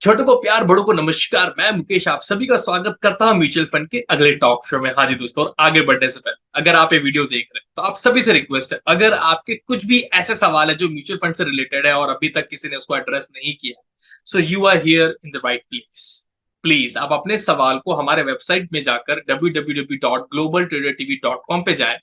छोटों को प्यार, बड़ों को नमस्कार। मैं मुकेश आप सभी का स्वागत करता हूं म्यूचुअल फंड के अगले टॉक शो में। हाँ जी दोस्तों, और आगे बढ़ने से पहले अगर आप ये वीडियो देख रहे हैं तो आप सभी से रिक्वेस्ट है, अगर आपके कुछ भी ऐसे सवाल है जो म्यूचुअल फंड से रिलेटेड है और अभी तक किसी ने उसको एड्रेस नहीं किया, so you are here in the right place. Please आप अपने सवाल को हमारे वेबसाइट में जाकर www.globaltradertv.com पे जाए।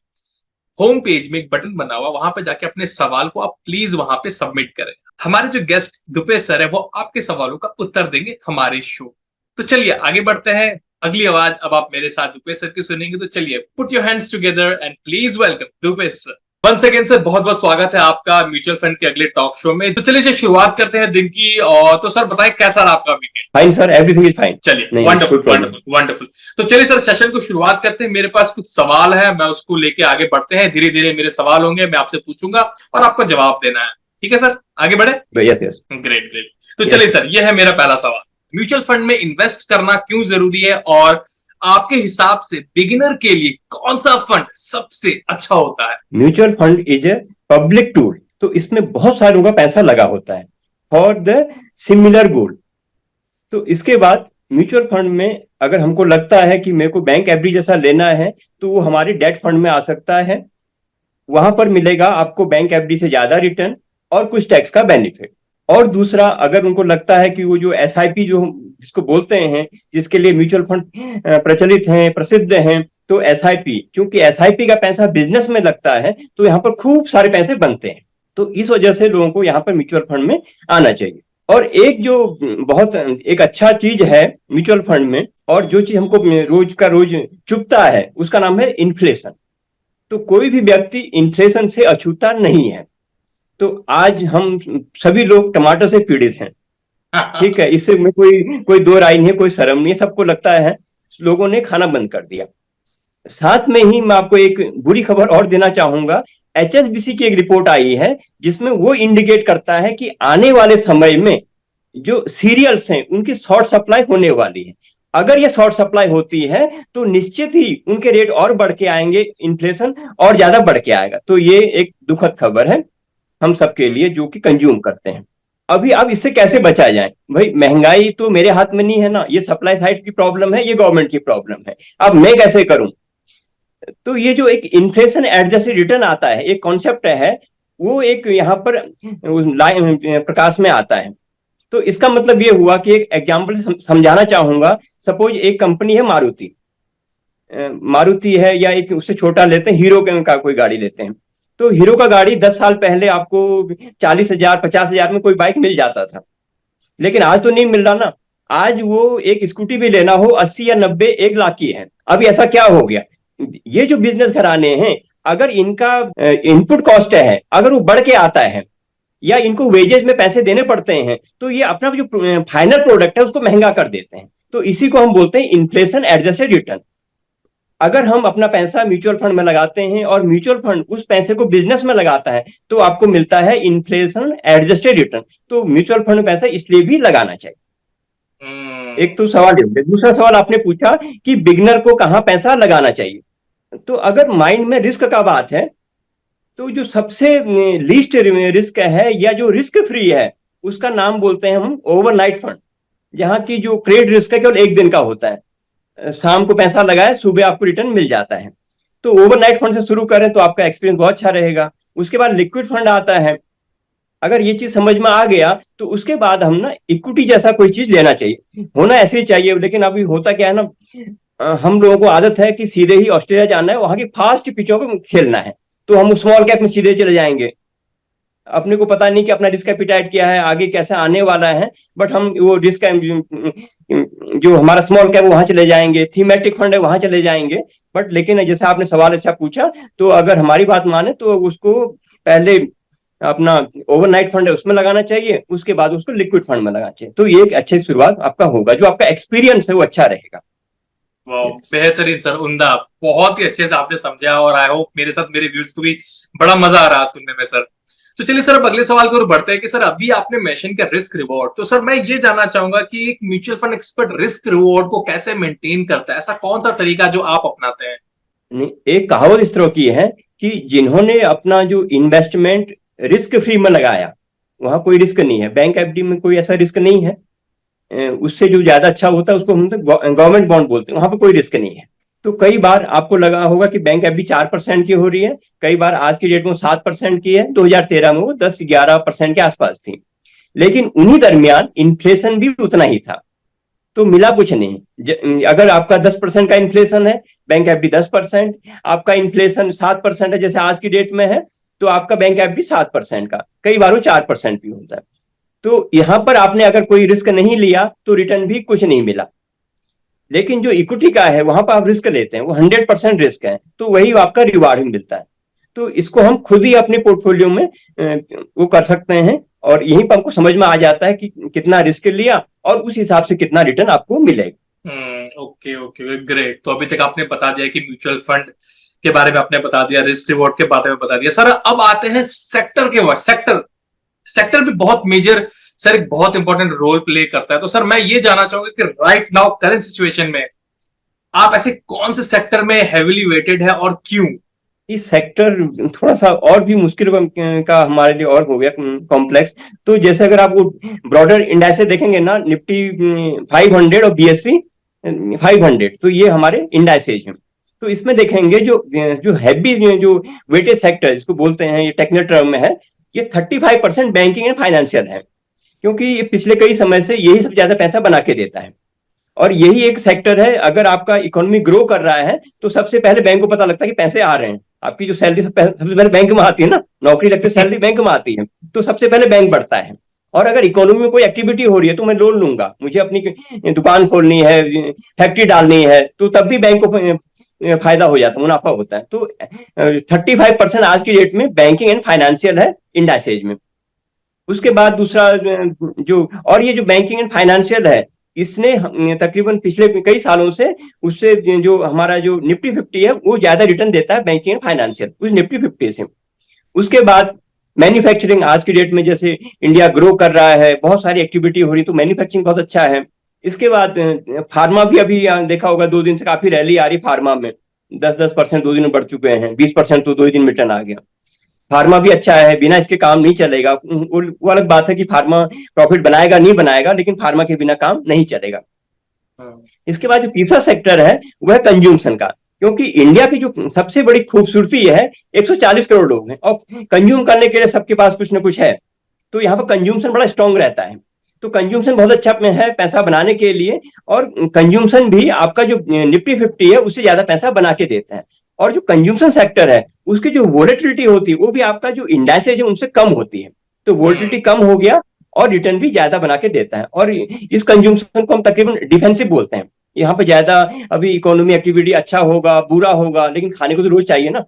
होम पेज में एक बटन बना हुआ, वहां पे जाके अपने सवाल को आप प्लीज वहां पे सबमिट करें। हमारे जो गेस्ट दुपे सर है वो आपके सवालों का उत्तर देंगे हमारे शो। तो चलिए आगे बढ़ते हैं। अगली आवाज अब आप मेरे साथ दुपे सर की सुनेंगे, तो चलिए put your hands together and please welcome Dubey sir. Once again sir, बहुत बहुत स्वागत है आपका म्यूचुअल फंड के अगले टॉक शो में। तो चलिए से शुरुआत करते हैं दिन की। और तो सर बताएं कैसा रहा आपका weekend? Fine sir, everything is fine. चलिए वंडरफुल वंडरफुल वंडरफुल। तो चलिए सर सेशन को शुरुआत करते हैं। मेरे पास कुछ सवाल है, मैं उसको लेके आगे बढ़ते हैं। धीरे धीरे मेरे सवाल होंगे, मैं आपसे पूछूंगा और आपको जवाब देना है। ठीक है सर, आगे बढ़े? Yes yes, great great. तो चलिए सर, ये है मेरा पहला सवाल। म्यूचुअल फंड में इन्वेस्ट करना क्यों जरूरी है और आपके हिसाब से बिगिनर के लिए कौन सा फंड सबसे अच्छा होता है? Mutual fund is a public tool, तो इसमें बहुत सारे लोगों का पैसा लगा होता है फॉर द सिमिलर गोल। तो इसके बाद म्यूचुअल फंड में अगर हमको लगता है कि मेरे को बैंक एफडी जैसा लेना है तो वो हमारे डेट फंड में आ सकता है। वहां पर मिलेगा आपको बैंक एफडी से ज्यादा रिटर्न और कुछ टैक्स का बेनिफिट। और दूसरा, अगर उनको लगता है कि वो जो एसआईपी जो जिसको बोलते हैं, जिसके लिए म्यूचुअल फंड प्रचलित हैं, प्रसिद्ध हैं, तो एसआईपी, क्योंकि एसआईपी का पैसा बिजनेस में लगता है तो यहाँ पर खूब सारे पैसे बनते हैं। तो इस वजह से लोगों को यहाँ पर म्यूचुअल फंड में आना चाहिए। और एक जो बहुत एक अच्छा चीज है म्यूचुअल फंड में, और जो चीज हमको रोज का रोज चुभता है, उसका नाम है इन्फ्लेशन। तो कोई भी व्यक्ति इन्फ्लेशन से अछूता नहीं है। तो आज हम सभी लोग टमाटर से पीड़ित हैं, ठीक है, इससे में कोई दो राय नहीं है, कोई शर्म नहीं है। सबको लगता है लोगों ने खाना बंद कर दिया। साथ में ही मैं आपको एक बुरी खबर और देना चाहूंगा। एचएसबीसी की एक रिपोर्ट आई है जिसमें वो इंडिकेट करता है कि आने वाले समय में जो सीरियल्स हैं उनकी शॉर्ट सप्लाई होने वाली है। अगर ये शॉर्ट सप्लाई होती है तो निश्चित ही उनके रेट और बढ़ के आएंगे, इन्फ्लेशन और ज्यादा बढ़ के आएगा। तो ये एक दुखद खबर है हम सबके लिए जो कि कंज्यूम करते हैं। अभी अब इससे कैसे बचा जाए? भाई महंगाई तो मेरे हाथ में नहीं है ना, ये सप्लाई साइड की प्रॉब्लम है, ये गवर्नमेंट की प्रॉब्लम है। अब मैं कैसे करूं? तो ये जो एक इन्फ्लेशन एडजस्टेड रिटर्न आता है, एक कॉन्सेप्ट है, वो एक यहाँ पर प्रकाश में आता है। तो इसका मतलब ये हुआ कि एक एग्जाम्पल समझाना चाहूंगा। सपोज एक कंपनी है मारुति है, या एक उससे छोटा लेते हैं, हीरो का कोई गाड़ी लेते हैं। तो हीरो का गाड़ी 10 साल पहले आपको 40,000 50,000 में कोई बाइक मिल जाता था, लेकिन आज तो नहीं मिल रहा ना। आज वो एक स्कूटी भी लेना हो 80 या 90 1 लाख की है। अभी ऐसा क्या हो गया? ये जो बिजनेस घराने हैं, अगर इनका इनपुट कॉस्ट है अगर वो बढ़ के आता है या इनको वेजेस में पैसे देने पड़ते हैं, तो ये अपना जो फाइनल प्रोडक्ट है उसको महंगा कर देते हैं। तो इसी को हम बोलते हैं इन्फ्लेशन एडजस्टेड रिटर्न। अगर हम अपना पैसा म्यूचुअल फंड में लगाते हैं और म्यूचुअल फंड उस पैसे को बिजनेस में लगाता है तो आपको मिलता है इन्फ्लेशन एडजस्टेड रिटर्न। तो म्यूचुअल फंड में पैसा इसलिए भी लगाना चाहिए। एक तो सवाल ये। दूसरा सवाल आपने पूछा कि बिगनर को कहाँ पैसा लगाना चाहिए। तो अगर माइंड में रिस्क का बात है, तो जो सबसे लीस्ट रिस्क है या जो रिस्क फ्री है, उसका नाम बोलते हैं हम ओवरनाइट फंड, जहां की जो क्रेडिट रिस्क है केवल एक दिन का होता है। शाम को पैसा लगाए, सुबह आपको रिटर्न मिल जाता है। तो ओवरनाइट फंड से शुरू करें तो आपका एक्सपीरियंस बहुत अच्छा रहेगा। उसके बाद लिक्विड फंड आता है। अगर ये चीज समझ में आ गया तो उसके बाद हम ना इक्विटी जैसा कोई चीज लेना चाहिए, होना ऐसे ही चाहिए। लेकिन अभी होता क्या है ना, हम लोगों को आदत है कि सीधे ही ऑस्ट्रेलिया जाना है, वहां की फास्ट पिचों पे खेलना है, तो हम स्मॉल कैप में सीधे चले जाएंगे। अपने को पता नहीं कि अपना रिस्क एपिटाइट क्या है, आगे कैसे आने वाला है, बट हम वो रिस्क जो हमारा स्मॉल कैप वहां चले जाएंगे, थीमेटिक फंड है वहां चले जाएंगे। बट लेकिन जैसा आपने सवाल अच्छा पूछा, तो अगर हमारी बात माने तो उसको पहले अपना ओवरनाइट फंड है उसमें लगाना चाहिए, उसके बाद उसको लिक्विड फंड में लगाना चाहिए। तो ये एक अच्छी शुरुआत आपका होगा, जो आपका एक्सपीरियंस है वो अच्छा रहेगा। बेहतरीन सर, उम्दा, बहुत ही अच्छे से आपने समझा और आई होप मेरे साथ मेरे व्यूअर्स को भी बड़ा मजा आ रहा है सुनने में सर। तो चलिए सर अब अगले सवाल की ओर बढ़ते हैं कि सर अभी आपने मेंशन किया रिस्क रिवॉर्ड। तो सर मैं ये जानना चाहूंगा कि एक mutual fund expert risk reward को कैसे मेंटेन करता है? ऐसा कौन सा तरीका जो आप अपनाते हैं? नहीं, एक कहावत इस तरह की है कि जिन्होंने अपना जो इन्वेस्टमेंट रिस्क फ्री में लगाया, वहां कोई रिस्क नहीं है। बैंक एफडी में कोई ऐसा रिस्क नहीं है। उससे जो ज्यादा अच्छा होता है उसको हम तो गवर्नमेंट बॉन्ड बोलते हैं, वहां पर कोई रिस्क नहीं है। तो कई बार आपको लगा होगा कि बैंक एफडी 4% की हो रही है, कई बार आज की डेट में 7% की है, 2013 में वो 10-11% के आसपास थी। लेकिन उन्हीं दरमियान इन्फ्लेशन भी उतना ही था, तो मिला कुछ नहीं। अगर आपका 10% का इन्फ्लेशन है, बैंक एफडी 10%, आपका इन्फ्लेशन 7% है जैसे आज की डेट में है, तो आपका बैंक एफडी 7% का, कई बार वो 4% भी होता है। तो यहां पर आपने अगर कोई रिस्क नहीं लिया तो रिटर्न भी कुछ नहीं मिला। लेकिन जो इक्विटी का है वहां पर आप रिस्क लेते हैं, वो 100% रिस्क है, तो वही आपका रिवार्ड भी मिलता है। तो इसको हम खुद ही अपने पोर्टफोलियो में वो कर सकते हैं, और यहीं पर हमको समझ में आ जाता है कि कितना रिस्क लिया और उस हिसाब से कितना रिटर्न आपको मिलेगा। Okay okay great. तो अभी तक आपने बता दिया कि म्यूचुअल फंड के बारे में आपने बता दिया, रिस्क रिवॉर्ड के बारे में बता दिया सर। अब आते हैं सेक्टर के बाद। सेक्टर सेक्टर भी बहुत मेजर सर, एक बहुत इंपॉर्टेंट रोल प्ले करता है। तो सर मैं ये जानना चाहूंगा कि राइट नाउ करंट सिचुएशन में आप ऐसे कौन से सेक्टर में हेविली वेटेड है और क्यों? इस सेक्टर थोड़ा सा और भी मुश्किल का हमारे लिए और हो गया कॉम्प्लेक्स। तो जैसे अगर आप वो ब्रॉडर इंडेक्स देखेंगे ना, निफ्टी 500 और बीएससी 500, तो ये हमारे इंडेक्सेज हैं। तो इसमें देखेंगे जो जो हैवी जो वेटेड सेक्टर जिसको बोलते हैं, ये टेक्निकल टर्म में है, ये 35% बैंकिंग एंड फाइनेंशियल है, क्योंकि ये पिछले कई समय से यही सब ज्यादा पैसा बना के देता है। और यही एक सेक्टर है, अगर आपका इकोनॉमी ग्रो कर रहा है तो सबसे पहले बैंक को पता लगता है कि पैसे आ रहे हैं। आपकी जो सैलरी सबसे पहले बैंक में आती है ना, नौकरी लगती है, सैलरी बैंक में आती है, तो सबसे पहले बैंक बढ़ता है। और अगर इकोनॉमी में कोई एक्टिविटी हो रही है तो मैं लोन लूंगा, मुझे अपनी दुकान खोलनी है, फैक्ट्री डालनी है, तो तब भी बैंक को फायदा हो जाता है, मुनाफा होता है। तो 35% आज की डेट में बैंकिंग एंड फाइनेंशियल है इंडाइसेज में। उसके बाद दूसरा जो, और ये जो बैंकिंग एंड फाइनेंशियल है, इसने तकरीबन पिछले कई सालों से उससे जो हमारा जो निफ्टी 50 है वो ज्यादा रिटर्न देता है बैंकिंग एंड फाइनेंशियल उस निफ्टी 50 से। उसके बाद मैन्युफैक्चरिंग, आज की डेट में जैसे इंडिया ग्रो कर रहा है, बहुत सारी एक्टिविटी हो रही, तो मैन्युफैक्चरिंग बहुत अच्छा है। इसके बाद फार्मा भी, अभी देखा होगा 2 दिन से काफी रैली आ रही फार्मा में, 10-10% 2 दिन में बढ़ चुके हैं, 20% तो 2 ही दिन में रिटर्न आ गया। फार्मा भी अच्छा है, बिना इसके काम नहीं चलेगा। वो अलग बात है कि फार्मा प्रॉफिट बनाएगा नहीं बनाएगा, लेकिन फार्मा के बिना काम नहीं चलेगा। इसके बाद जो तीसरा सेक्टर है वह कंज्यूमशन का, क्योंकि इंडिया की जो सबसे बड़ी खूबसूरती है, 140 करोड़ लोग हैं और कंज्यूम करने के लिए सबके पास कुछ ना कुछ है, तो यहाँ पर कंज्यूमशन बड़ा स्ट्रांग रहता है। तो कंज्यूमशन बहुत अच्छा है पैसा बनाने के लिए, और कंज्यूमशन भी आपका जो निफ्टी 50 है उससे ज्यादा पैसा बना के देता है। और जो कंज्यूमशन सेक्टर है उसकी जो वोलेटिलिटी होती है वो भी आपका जो इंडेक्सेज है उनसे कम होती है, तो वोलेटिलिटी कम हो गया और रिटर्न भी ज्यादा बना के देता है। और इस कंज्यूमशन को हम तकरीबन डिफेंसिव बोलते हैं। यहाँ पे ज्यादा अभी इकोनॉमी एक्टिविटी अच्छा होगा बुरा होगा, लेकिन खाने को तो रोज चाहिए ना,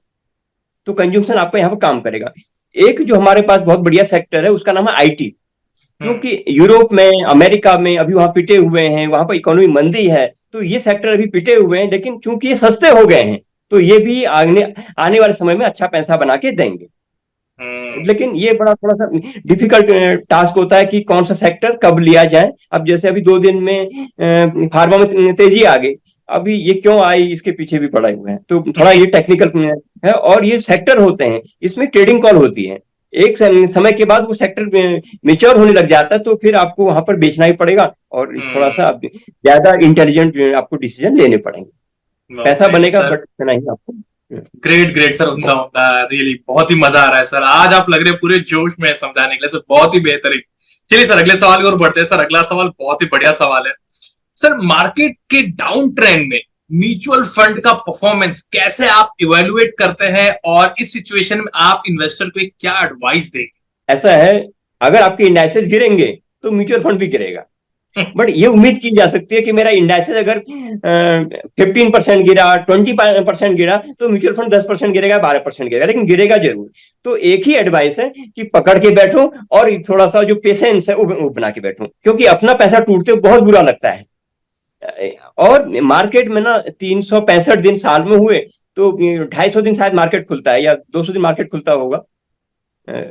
तो कंज्यूमशन आपका यहाँ पे काम करेगा। एक जो हमारे पास बहुत बढ़िया सेक्टर है उसका नाम है आईटी, क्योंकि यूरोप में, अमेरिका में अभी वहां पिटे हुए हैं, वहां पर इकोनॉमी मंदी है, तो ये सेक्टर अभी पिटे हुए हैं, लेकिन चूंकि ये सस्ते हो गए हैं तो ये भी आने वाले समय में अच्छा पैसा बना के देंगे। लेकिन ये बड़ा थोड़ा सा डिफिकल्ट टास्क होता है कि कौन सा सेक्टर कब लिया जाए। अब जैसे अभी 2 दिन में फार्मा में तेजी आ गई, अभी ये क्यों आई इसके पीछे भी पड़े हुए हैं, तो थोड़ा ये टेक्निकल है। और ये सेक्टर होते हैं, इसमें ट्रेडिंग कॉल होती है, एक समय के बाद वो सेक्टर मेच्योर होने लग जाता है, तो फिर आपको वहां पर बेचना ही पड़ेगा, और थोड़ा सा ज्यादा इंटेलिजेंट आपको डिसीजन लेने पड़ेंगे। पैसा बनेगा बट इतना ही आपको। ग्रेट ग्रेट सर, उमदा उमदा, रियली बहुत ही मजा आ रहा है सर। आज आप लग रहे हैं पूरे जोश में समझाने के लिए सर, बहुत ही बेहतरीन। चलिए सर अगले सवाल की ओर बढ़ते हैं। सर अगला सवाल बहुत ही बढ़िया सवाल है सर। मार्केट के डाउन ट्रेंड में म्यूचुअल फंड का परफॉर्मेंस कैसे आप इवेलुएट करते हैं, और इस सिचुएशन में आप इन्वेस्टर को क्या एडवाइस देंगे? ऐसा है, अगर आपके इंडाइसेस गिरेंगे तो म्यूचुअल फंड भी गिरेगा, बट ये उम्मीद की जा सकती है कि मेरा इंडाइसेस अगर 15% गिरा, 20% गिरा, तो म्यूचुअल फंड 10% गिरेगा, 12% गिरेगा, लेकिन गिरेगा जरूर। तो एक ही एडवाइस है कि पकड़ के बैठो, और थोड़ा सा जो पेशेंस है वो बना के बैठो, क्योंकि अपना पैसा टूटते बहुत बुरा लगता है। और मार्केट में ना 365 दिन साल में हुए तो 250 दिन शायद मार्केट खुलता है, या 200 दिन मार्केट खुलता होगा,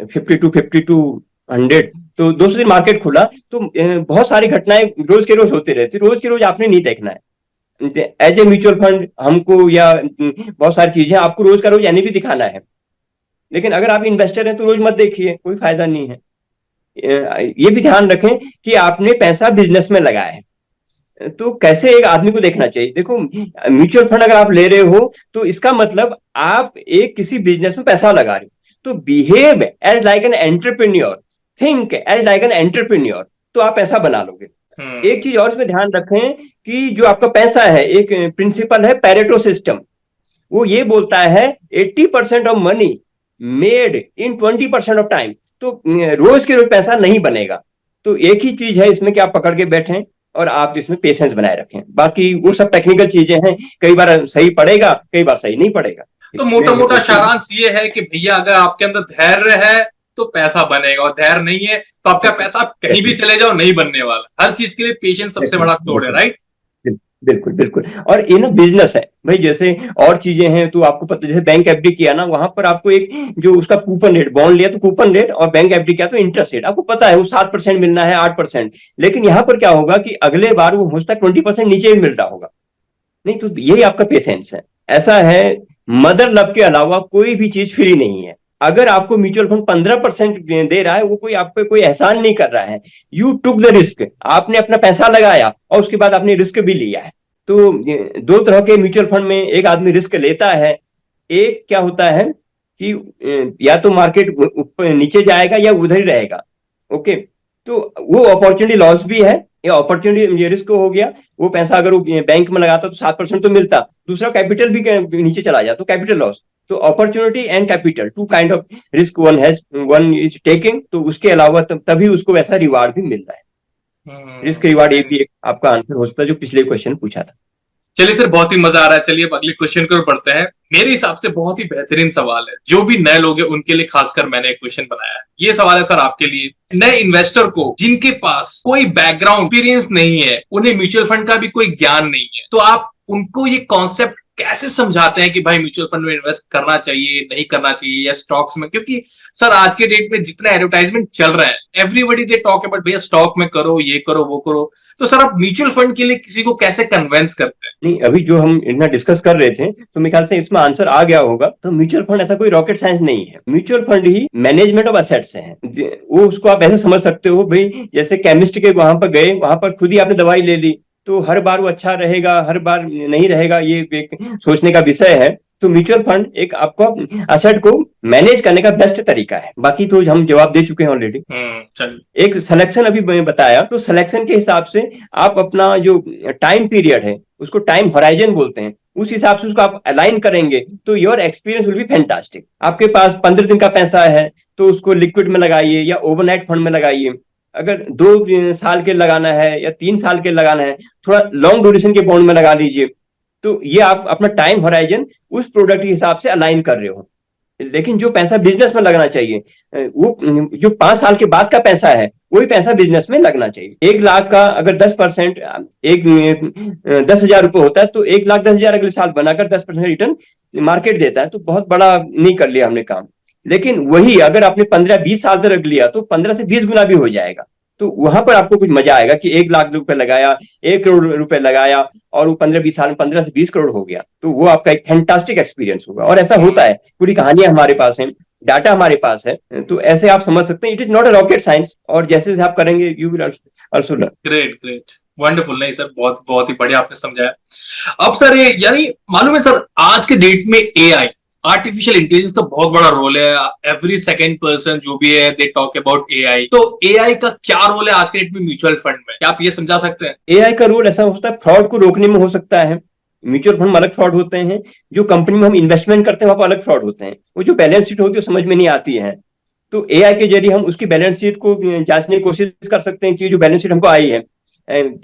52 तो 200 दिन मार्केट खुला, तो बहुत सारी घटनाएं रोज के रोज होते रहती, रोज के रोज आपने नहीं देखना है। एज ए म्यूचुअल फंड हमको, या बहुत सारी चीजें आपको रोज का रोज यानी भी दिखाना है, लेकिन अगर आप इन्वेस्टर हैं तो रोज मत देखिए, कोई फायदा नहीं है। ये भी ध्यान रखें कि आपने पैसा बिजनेस में लगाया है। तो कैसे एक आदमी को देखना चाहिए, देखो म्यूचुअल फंड अगर आप ले रहे हो तो इसका मतलब आप एक किसी बिजनेस में पैसा लगा रहे हो, तो behave as like an entrepreneur, think as like an entrepreneur, तो आप पैसा बना लोगे। एक चीज और इसमें ध्यान रखें कि जो आपका पैसा है, एक प्रिंसिपल है पेरेटो सिस्टम, वो ये बोलता है 80% of money made in 20% of time. तो रोज के रोज पैसा नहीं बनेगा। तो एक ही चीज है इसमें कि आप पकड़ के बैठें और आप इसमें पेशेंस बनाए रखें, बाकी वो सब टेक्निकल चीजें हैं, कई बार सही पड़ेगा कई बार सही नहीं पड़ेगा। तो मोटा मोटा सारांश ये है कि भैया अगर आपके अंदर धैर्य है तो पैसा बनेगा, और धैर्य नहीं है तो आपका पैसा कहीं भी चले जाओ नहीं बनने वाला। हर चीज के लिए पेशेंस सबसे बड़ा तोड़ है, राइट? बिल्कुल बिल्कुल। और ये ना बिजनेस है भाई, जैसे और चीजें हैं तो आपको पता, जैसे बैंक एफडी किया ना, वहां पर आपको एक जो उसका कूपन रेट, बॉन्ड लिया तो कूपन रेट, और बैंक एफडी किया तो इंटरेस्ट रेट, आपको पता है वो 7% मिलना है, 8%। लेकिन यहाँ पर क्या होगा कि अगले बार वो हो सकता है 20% नीचे भी मिल रहा होगा। नहीं, तो यही आपका पेशेंस है। ऐसा है, मदर लव के अलावा कोई भी चीज फ्री नहीं है। अगर आपको म्यूचुअल फंड 15% दे रहा है, वो कोई आप पे कोई एहसान नहीं कर रहा है। यू टुक द रिस्क, आपने अपना पैसा लगाया और उसके बाद आपने रिस्क भी लिया है। तो दो तरह के म्यूचुअल फंड में एक आदमी रिस्क लेता है। एक क्या होता है कि या तो मार्केट ऊपर नीचे जाएगा या उधर ही रहेगा। ओके, तो वो अपॉर्चुनिटी लॉस भी है, या अपॉर्चुनिटी ये रिस्क हो गया। वो पैसा अगर वो बैंक में लगाता तो 7% तो मिलता, दूसरा कैपिटल भी नीचे चला जाता तो कैपिटल लॉस। तो opportunity and capital, two kind of risk one is taking. तो उसके अलावा तभी उसको वैसा रिवार्ड भी मिल रहा है। रिस्क रिवार्ड ये भी एक आपका आंसर हो सकता है जो पिछले क्वेश्चन पूछा था। चलिए सर, बहुत ही मजा आ रहा है। चलिए अब अगले क्वेश्चन की ओर बढ़ते हैं। मेरे हिसाब से बहुत ही बेहतरीन सवाल है, जो भी नए लोग हैं उनके लिए खासकर मैंने एक क्वेश्चन बनाया है। ये सवाल है सर आपके लिए, नए इन्वेस्टर को जिनके पास कोई बैकग्राउंड एक्सपीरियंस नहीं है, उन्हें म्यूचुअल फंड का भी कोई ज्ञान नहीं है, तो आप उनको ये कॉन्सेप्ट कैसे समझाते हैं कि भाई म्यूचुअल फंड में इन्वेस्ट करना चाहिए नहीं करना चाहिए, या स्टॉक्स में? क्योंकि सर आज के डेट में जितने एडवर्टाइजमेंट चल रहे हैं, एवरीबडी दे टॉक अबाउट भैया स्टॉक में करो, ये करो, वो करो। तो सर आप म्यूचुअल फंड के लिए किसी को कैसे कन्वेंस करते हैं? नहीं, अभी जो हम इतना डिस्कस कर रहे थे तो मेरे ख्याल से इसमें आंसर आ गया होगा। तो म्यूचुअल फंड ऐसा कोई रॉकेट साइंस नहीं है। Mutual fund he management of assets है। वो उसको आप ऐसे समझ सकते हो भाई, जैसे केमिस्ट के वहां पर गए, वहां पर खुद ही आपने दवाई ले ली, तो हर बार वो अच्छा रहेगा हर बार नहीं रहेगा, ये एक सोचने का विषय है। तो म्यूचुअल फंड एक आपको असेट को मैनेज करने का बेस्ट तरीका है। बाकी तो हम जवाब दे चुके हैं ऑलरेडी। चलिए, एक सिलेक्शन अभी मैंने बताया, तो सिलेक्शन के हिसाब से आप अपना जो टाइम पीरियड है उसको टाइम होराइजन बोलते हैं, उस हिसाब से उसको आप अलाइन करेंगे तो your experience will be fantastic. आपके पास 15 दिन का पैसा है तो उसको लिक्विड में लगाइए या ओवरनाइट फंड में लगाइए। अगर 2 साल के लगाना है या 3 साल के लगाना है, थोड़ा लॉन्ग ड्यूरेशन के बॉन्ड में लगा लीजिए। तो ये आप अपना टाइम होराइजन उस प्रोडक्ट के हिसाब से अलाइन कर रहे हो। लेकिन जो पैसा बिजनेस में लगना चाहिए, वो जो 5 साल के बाद का पैसा है वही पैसा बिजनेस में लगना चाहिए। 1 लाख का अगर 10%, एक 10,000 रुपये होता है, तो 1,10,000 अगले साल बनाकर 10% रिटर्न मार्केट देता है, तो बहुत बड़ा नहीं कर लिया हमने काम। लेकिन वही अगर आपने 15-20 साल तक रख लिया तो 15 से 20 गुना भी हो जाएगा। तो वहां पर आपको कुछ मजा आएगा कि 1 लाख रुपए लगाया, 1 करोड़ रुपए लगाया, और वो 15-20 साल में 15 से 20 करोड़ हो गया। तो वो आपका एक फैंटास्टिक एक्सपीरियंस होगा। और ऐसा होता है, पूरी कहानियां हमारे पास है, डाटा हमारे पास है। तो ऐसे आप समझ सकते हैं, it is not a rocket science. और जैसे जैसे आप करेंगे you will also learn. Great great, wonderful. नहीं सर, बहुत बहुत ही बढ़िया आपने समझाया। अब सर ये यानी मालूम है सर, आज के डेट में एआई, आर्टिफिशियल इंटेलिजेंस का बहुत बड़ा रोल है। एवरी सेकंड पर्सन जो भी है दे टॉक अबाउट एआई। तो एआई का क्या रोल है आज के डेट में म्यूचुअल फंड में, क्या आप ये समझा सकते हैं? एआई का रोल ऐसा होता है, फ्रॉड को रोकने में हो सकता है। म्यूचुअल फंड में अलग फ्रॉड होते हैं, जो कंपनी में हम इन्वेस्टमेंट करते हैं वहां पर अलग फ्रॉड होते हैं। वो जो बैलेंस शीट होती है वो समझ में नहीं आती है, तो एआई के जरिए हम उसकी बैलेंस शीट को जांचने की कोशिश कर सकते हैं कि जो बैलेंस शीट हमको आई है।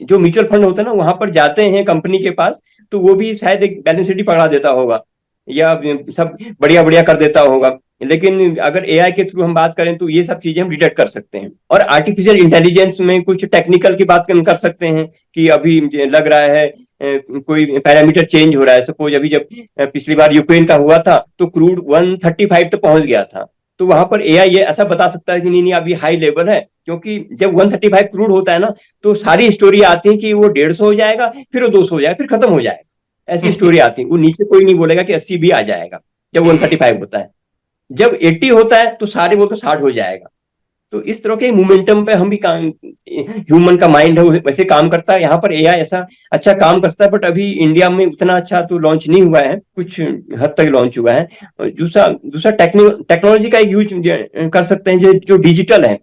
जो म्यूचुअल फंड होता है ना, वहां पर जाते हैं कंपनी के पास, तो वो भी शायद एक बैलेंस शीट ही पकड़ा देता होगा या सब बढ़िया बढ़िया कर देता होगा। लेकिन अगर एआई के थ्रू हम बात करें तो ये सब चीजें हम डिटेक्ट कर सकते हैं। और आर्टिफिशियल इंटेलिजेंस में कुछ टेक्निकल की बात कर सकते हैं कि अभी लग रहा है कोई पैरामीटर चेंज हो रहा है। सपोज अभी जब पिछली बार यूक्रेन का हुआ था तो क्रूड 135 तक पहुंच गया था, तो वहां पर एआई ये ऐसा बता सकता है कि नहीं नहीं अभी हाई लेवल है। क्योंकि जब 135 क्रूड होता है ना, तो सारी स्टोरी आती है कि वो 150 हो जाएगा, फिर वो 200 हो जाएगा, फिर खत्म हो जाएगा। ऐसी स्टोरी आती है। वो नीचे कोई नहीं बोलेगा कि 80 भी आ जाएगा जब 135 होता है। जब 80 होता है तो सारे बोलते 60 हो जाएगा। तो इस तरह के मोमेंटम पे हम भी काम, ह्यूमन का माइंड है वैसे काम करता है। यहाँ पर एआई ऐसा अच्छा काम करता है, बट अभी इंडिया में उतना अच्छा तो लॉन्च नहीं हुआ है, कुछ हद तक लॉन्च हुआ है। और दूसरा दूसरा टेक्नोलॉजी का एक यूज कर सकते हैं जो डिजिटल है।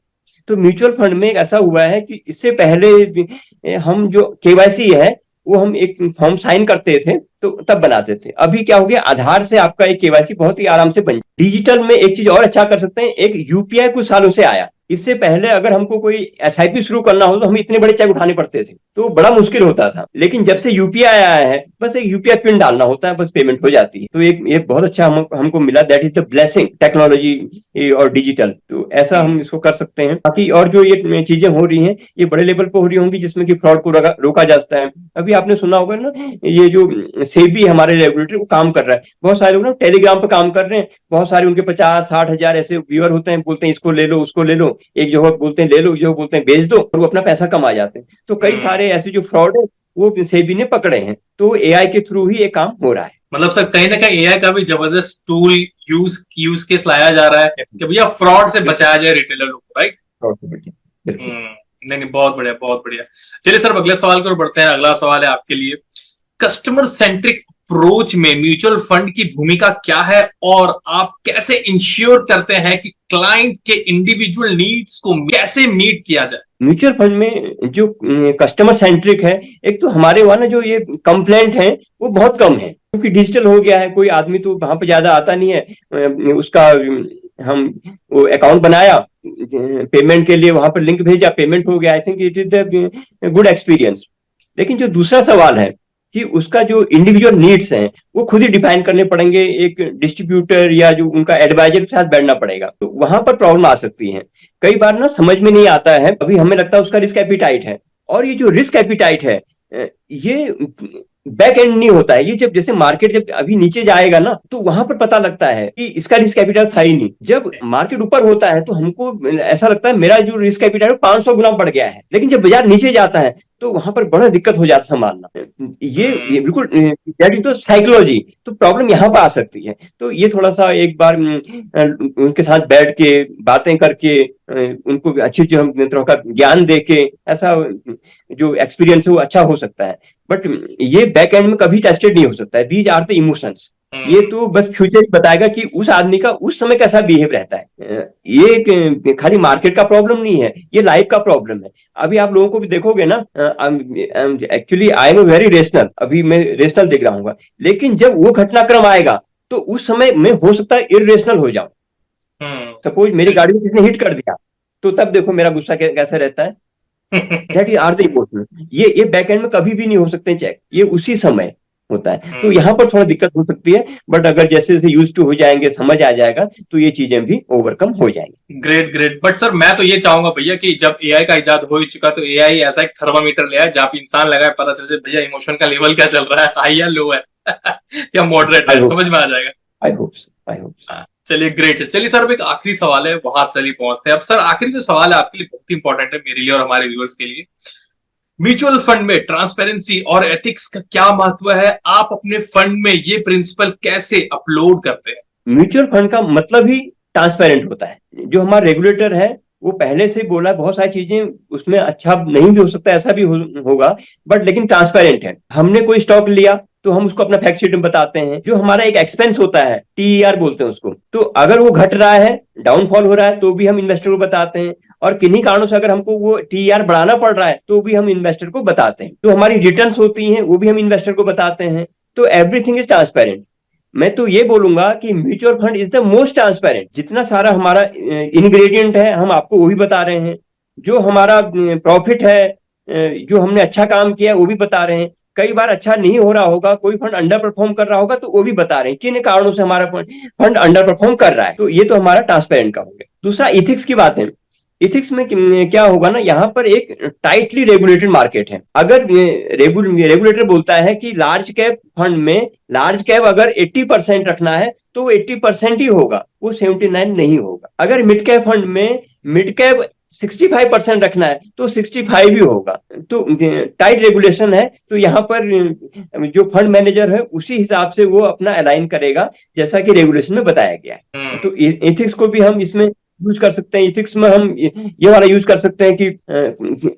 तो म्यूचुअल फंड में एक ऐसा हुआ है कि इससे पहले हम जो केवाईसी है वो हम एक फॉर्म साइन करते थे तो तब बनाते थे। अभी क्या हो गया, आधार से आपका एक केवाईसी बहुत ही आराम से बन। डिजिटल में एक चीज और अच्छा कर सकते हैं, एक यूपीआई कुछ सालों से आया। इससे पहले अगर हमको कोई एसआईपी शुरू करना हो तो हमें इतने बड़े चेक उठाने पड़ते थे, तो बड़ा मुश्किल होता था। लेकिन जब से यूपीआई आया है, बस एक यूपीआई पिन डालना होता है, बस पेमेंट हो जाती है। तो एक बहुत अच्छा हमको मिला, that is the blessing technology और डिजिटल। तो ऐसा हम इसको कर सकते हैं। बाकी और जो ये चीजें हो रही हैं ये बड़े लेवल पर हो रही होंगी जिसमें कि फ्रॉड को रोका जा सकता है। अभी आपने सुना होगा ना, ये जो सेबी हमारे रेगुलेटर वो काम कर रहा है, बहुत सारे लोग ना टेलीग्राम पर काम कर रहे हैं, बहुत सारे उनके 50-60 हजार ऐसे व्यूअर होते हैं, बोलते हैं इसको ले लो उसको ले लो, एक जगह बोलते हैं ले लो, एक जगह बोलते हैं बेच दो, और वो अपना पैसा कमा जाते हैं। तो कई सारे ऐसे जो फ्रॉड है वो सेबी ने पकड़े हैं। तो एआई के थ्रू ही ये काम हो रहा है। मतलब सर कहीं ना कहीं एआई का भी जबरदस्त टूल यूज केस लाया जा रहा है कि भैया फ्रॉड से बचाया जाए रिटेलर लोग को, राइट? नहीं नहीं, बहुत बढ़िया बहुत बढ़िया। चलिए सर अगले सवाल की ओर बढ़ते हैं। अगला सवाल है आपके लिए, कस्टमर सेंट्रिक अप्रोच में म्यूचुअल फंड की भूमिका क्या है और आप कैसे इंश्योर करते हैं कि क्लाइंट के इंडिविजुअल नीड्स को कैसे मीट किया जाए? म्यूचुअल फंड में जो कस्टमर सेंट्रिक है, एक तो हमारे वहां ना जो ये कंप्लेंट है वो बहुत कम है, क्योंकि डिजिटल हो गया है। कोई आदमी तो वहां पे ज्यादा आता नहीं है, उसका हम वो अकाउंट बनाया, पेमेंट के लिए वहां पर लिंक भेजा, पेमेंट हो गया। I think it is the good experience. लेकिन जो दूसरा सवाल है कि उसका जो इंडिविजुअल नीड्स हैं वो खुद ही डिफाइन करने पड़ेंगे, एक डिस्ट्रीब्यूटर या जो उनका एडवाइजर के साथ बैठना पड़ेगा, तो वहां पर प्रॉब्लम आ सकती है। कई बार ना समझ में नहीं आता है, अभी हमें लगता है उसका रिस्क एपिटाइट है, और ये जो रिस्क एपिटाइट है ये बैक एंड नहीं होता है। ये जब जैसे मार्केट जब अभी नीचे जाएगा ना तो वहां पर पता लगता है कि इसका रिस्क कैपिटल था ही नहीं। जब मार्केट ऊपर होता है तो हमको ऐसा लगता है मेरा जो रिस्क कैपिटल 500 गुना बढ़ गया है, लेकिन जब बाजार नीचे जाता है तो वहां पर बड़ा दिक्कत हो जाता है संभालना। ये बिल्कुल दैट इज तो साइकोलॉजी, तो प्रॉब्लम यहाँ पर आ सकती है। तो ये थोड़ा सा एक बार उनके साथ बैठ के बातें करके उनको अच्छी तरह का ज्ञान दे के ऐसा जो एक्सपीरियंस है वो अच्छा हो सकता है। बट ये बैक एंड में कभी टेस्टेड नहीं हो सकता है। दीज आर द इमोशंस, ये तो बस फ्यूचर बताएगा कि उस आदमी का उस समय कैसा बिहेव रहता है। ये खाली मार्केट का प्रॉब्लम नहीं है, ये लाइफ का प्रॉब्लम है। अभी आप लोगों को भी देखोगे ना, actually I am very rational, अभी मैं रेशनल दिख रहा हूँ, लेकिन जब वो घटनाक्रम आएगा तो उस समय मैं हो सकता है इरेशनल हो जाऊं। सपोज मेरी गाड़ी में किसी ने हिट कर दिया, तो तब देखो मेरा गुस्सा कैसा रहता है। That is are the emotional, ये बैक एंड में कभी भी नहीं हो सकते चेक, ये उसी समय होता है। तो यहाँ पर थोड़ा दिक्कत हो सकती है, बट अगर जैसे जैसे यूज टू हो जाएंगे, समझ आ जाएगा, तो ये चीजें भी ओवरकम हो जाएंगी। Great great. बट सर मैं तो ये चाहूंगा भैया कि जब एआई का इजाद हो ही चुका तो एआई ऐसा एक थर्मामीटर ले आए जहाँ पे इंसान लगाए, पता चल जाए भैया इमोशन का लेवल क्या चल रहा है, हाई या लो है या मॉडरेट है, समझ में आ जाएगा। I hope so. चलिए ग्रेट। चलिए सर अब एक आखिरी सवाल है, वहां चलिए पहुंचते हैं। अब सर आखिरी जो सवाल है आपके लिए बहुत ही इंपॉर्टेंट है, मेरे लिए और हमारे व्यूअर्स के लिए। म्यूचुअल फंड में ट्रांसपेरेंसी और एथिक्स का क्या महत्व है? आप अपने फंड में ये प्रिंसिपल कैसे अपलोड करते हैं? म्यूचुअल फंड का मतलब ही ट्रांसपेरेंट होता है। जो हमारा रेगुलेटर है वो पहले से बोला, बहुत सारी चीजें उसमें अच्छा नहीं भी हो सकता, ऐसा भी होगा, बट लेकिन ट्रांसपेरेंट है। हमने कोई स्टॉक लिया तो हम उसको अपना फैक्ट शीट में बताते हैं। जो हमारा एक एक्सपेंस होता है, टीईआर बोलते हैं उसको, तो अगर वो घट रहा है, डाउनफॉल हो रहा है, तो भी हम इन्वेस्टर को बताते हैं। और किन्हीं कारणों से अगर हमको वो टीईआर बढ़ाना पड़ रहा है तो भी हम इन्वेस्टर को बताते हैं। तो हमारी रिटर्न्स होती हैं वो भी हम इन्वेस्टर को बताते हैं। तो एवरीथिंग इज ट्रांसपेरेंट। मैं तो ये बोलूंगा कि mutual fund is the most transparent. जितना सारा हमारा इंग्रेडिएंट है हम आपको वो भी बता रहे हैं, जो हमारा प्रॉफिट है, जो हमने अच्छा काम किया वो भी बता रहे हैं। कई बार अच्छा नहीं हो रहा होगा, कोई फंड अंडर परफॉर्म कर रहा होगा, तो वो भी बता रहे हैं किन कारणों से हमारा फंड अंडर परफॉर्म कर रहा है। तो ये तो हमारा ट्रांसपेरेंट का हो गया। दूसरा इथिक्स की बात है। इथिक्स में क्या होगा ना, यहाँ पर एक टाइटली रेगुलेटेड मार्केट है। अगर रेगुलेटर बोलता है कि लार्ज कैप फंड में लार्ज कैप अगर 80% रखना है तो वो 80% ही होगा, वो 79 नहीं होगा। अगर मिड कैप फंड में मिड कैप 65% रखना है तो 65 ही होगा। तो टाइट रेगुलेशन है, तो यहाँ पर जो फंड मैनेजर है उसी हिसाब से वो अपना अलाइन करेगा जैसा कि रेगुलेशन में बताया गया है। तो एथिक्स को भी हम इसमें यूज कर सकते हैं, इथिक्स में हम ये वाला यूज कर सकते हैं कि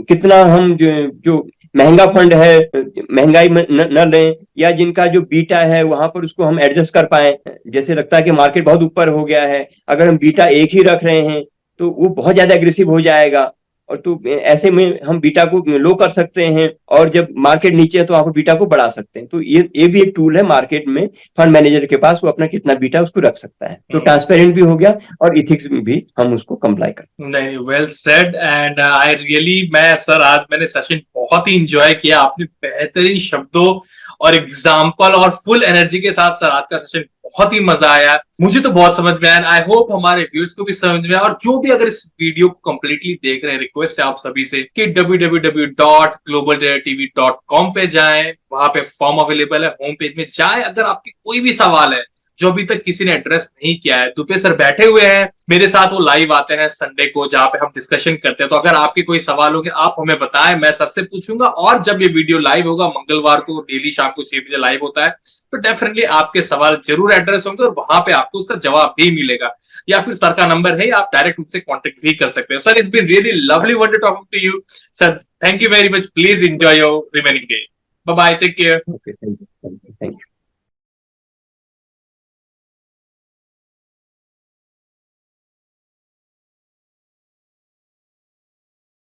कितना हम जो महंगा फंड है महंगाई में न लें, या जिनका जो बीटा है वहां पर उसको हम एडजस्ट कर पाए। जैसे लगता है कि मार्केट बहुत ऊपर हो गया है, अगर हम बीटा एक ही रख रहे हैं तो वो बहुत ज्यादा एग्रेसिव हो जाएगा, और तो ऐसे में हम बीटा को लो कर सकते हैं, और जब मार्केट नीचे है तो आप बीटा को बढ़ा सकते हैं। तो ये भी एक टूल है मार्केट में फंड मैनेजर के पास, वो अपना कितना बीटा उसको रख सकता है। तो ट्रांसपेरेंट भी हो गया और इथिक्स में भी हम उसको कंप्लाई कर। नहीं, well said and I really, मैं सर आज मैंने सेशन बहुत ही इंजॉय किया, आपने बेहतरीन शब्दों और एग्जाम्पल और फुल एनर्जी के साथ सर आज का सेशन बहुत ही मजा आया, मुझे तो बहुत समझ में आया। आई होप हमारे व्यूअर्स को भी समझ में आया, और जो भी अगर इस वीडियो को कंप्लीटली देख रहे हैं, रिक्वेस्ट है आप सभी से कि www.globaldatatv.com पे जाएं, वहां पे फॉर्म अवेलेबल है, होम पेज में जाएं। अगर आपके कोई भी सवाल है जो अभी तक किसी ने एड्रेस नहीं किया है, दुबे सर बैठे हुए हैं मेरे साथ, वो लाइव आते हैं संडे को जहां पे हम डिस्कशन करते हैं। तो अगर आपके कोई सवाल होंगे आप हमें बताएं, मैं सर से पूछूंगा। और जब ये वीडियो लाइव होगा, मंगलवार को डेली शाम को 6 बजे लाइव होता है, तो डेफिनेटली आपके सवाल जरूर एड्रेस होंगे और वहां पे आपको उसका जवाब भी मिलेगा, या फिर सर का नंबर है, आप डायरेक्ट मुझसे कॉन्टेक्ट भी कर सकते हो। Sir, it's been really lovely one to talking to you sir, thank you very much, please enjoy your remaining day, bye bye, take care. Okay, thank you.